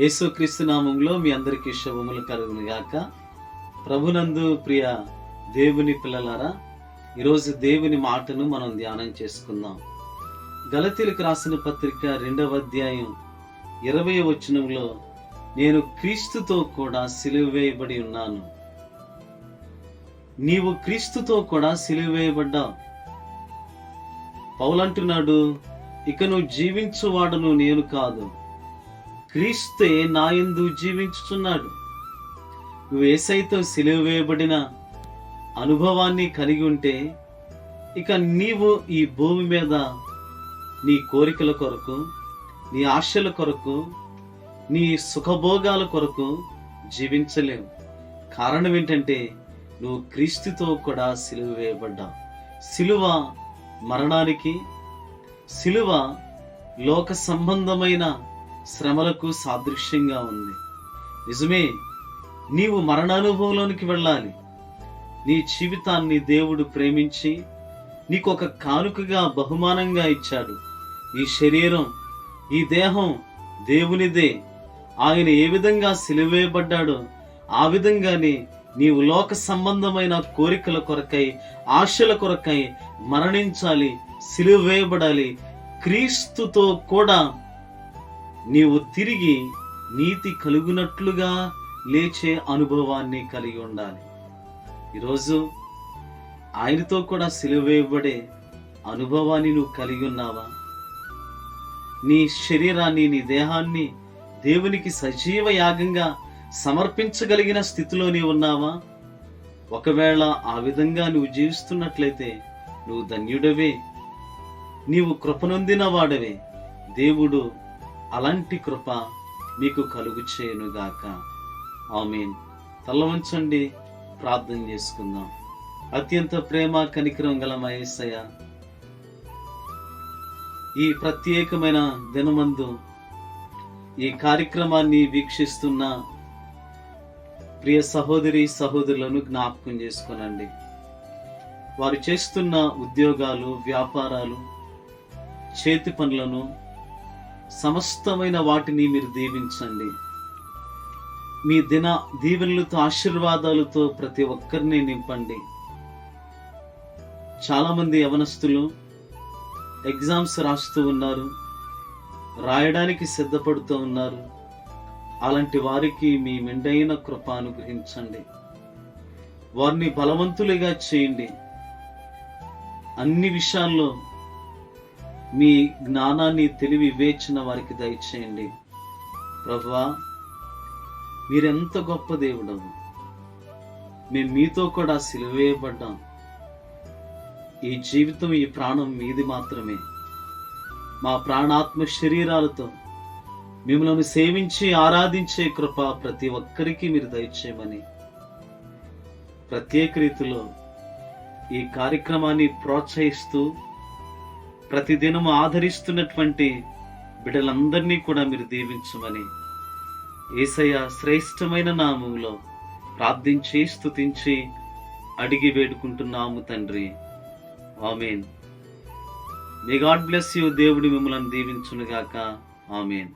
యేసుక్రీస్తు నామములో మీ అందరికీ శుభములు కలుగును గాక. ప్రభునందు ప్రియ దేవుని పిల్లలారా, ఈరోజు దేవుని మాటను మనం ధ్యానం చేసుకుందాం. గలతీలకు రాసిన పత్రిక 2వ అధ్యాయం 20వ వచనంలో, నేను క్రీస్తుతో కూడా సిలువ వేయబడి ఉన్నాను. నీవు క్రీస్తుతో కూడా సిలువ వేయబడ్డావు. పౌలంటున్నాడు, ఇక నువ్వు జీవించువాడను నేను కాదు, క్రీస్తే నాయందు జీవించుచున్నాడు. నువ్వు యేసయ్యతో సిలువ వేయబడిన అనుభవాన్ని కలిగి ఉంటే, ఇక నీవు ఈ భూమి మీద నీ కోరికల కొరకు, నీ ఆశల కొరకు, నీ సుఖభోగాల కొరకు జీవించలేవు. కారణం ఏంటంటే, నువ్వు క్రీస్తుతో కూడా సిలువ వేయబడ్డావు. సిలువ మరణానికి, సిలువ లోక సంబంధమైన శ్రమలకు సాదృశ్యంగా ఉంది. నిజమే, నీవు మరణానుభవంలోనికి వెళ్ళాలి. నీ జీవితాన్ని దేవుడు ప్రేమించి నీకు ఒక కానుకగా బహుమానంగా ఇచ్చాడు. ఈ శరీరం, ఈ దేహం దేవునిదే. ఆయన ఏ విధంగా సిలువ వేయబడ్డాడో ఆ విధంగానే నీవు లోక సంబంధమైన కోరికల కొరకై, ఆశల కొరకై మరణించాలి, సిలువ వేయబడాలి. క్రీస్తుతో కూడా నీవు తిరిగి నీతి కలుగునట్లుగా లేచే అనుభవాన్ని కలిగి ఉండాలి. ఈరోజు ఆయనతో కూడా సిలువ వేయబడే అనుభవాన్ని నువ్వు కలిగి ఉన్నావా? నీ శరీరాన్ని, నీ దేహాన్ని దేవునికి సజీవ యాగంగా సమర్పించగలిగిన స్థితిలో నీవు ఉన్నావా? ఒకవేళ ఆ విధంగా నువ్వు జీవిస్తున్నట్లయితే నువ్వు ధన్యుడవే, నీవు కృపనొందిన వాడవే. దేవుడు అలాంటి కృప మీకు కలుగు చేయునుగాక. ఆమేన్. తల వంచండి, ప్రార్థన చేసుకుందాం. అత్యంత ప్రేమ కనికరం గల మా యేసయ్య, ఈ ప్రత్యేకమైన దినమందు ఈ కార్యక్రమాన్ని వీక్షిస్తున్న ప్రియ సహోదరి సహోదరులను జ్ఞాపకం చేసుకోనండి. వారు చేస్తున్న ఉద్యోగాలు, వ్యాపారాలు, చేతి పనులను, సమస్తమైన వాటిని మీరు దీవించండి. మీ దిన దీవెనలతో, ఆశీర్వాదాలతో ప్రతి ఒక్కరిని నింపండి. చాలా మంది యవనస్తులు ఎగ్జామ్స్ రాస్తూ ఉన్నారు, రాయడానికి సిద్ధపడుతూ ఉన్నారు. అలాంటి వారికి మీ మెండైన కృప అనుగ్రహించండి. వారిని బలవంతులుగా చేయండి. అన్ని విషయాల్లో మీ జ్ఞానాన్ని, తెలివి, వివేచన వారికి దయచేయండి. ప్రభువా, మీరెంత గొప్ప దేవుడవు. మేము మీతో కూడా సిలువ వేయబడ్డాం. ఈ జీవితం, ఈ ప్రాణం మీది మాత్రమే. మా ప్రాణాత్మ శరీరాలతో మిమ్మల్ని సేవించి ఆరాధించే కృప ప్రతి ఒక్కరికి మీరు దయచేయమని, ప్రత్యేక రీతిలో ఈ కార్యక్రమాన్ని ప్రోత్సహిస్తూ ప్రతిదినం ఆదరిస్తున్నటువంటి బిడ్డలందరినీ కూడా మీరు దీవించమని యేసయ్య శ్రేష్టమైన నామములో ప్రార్థించి, స్తుతించి, అడిగి వేడుకుంటున్నాము తండ్రి. ఆమేన్. May God bless you. దేవుడు మిమ్మల్ని దీవించునుగాక. ఆమేన్.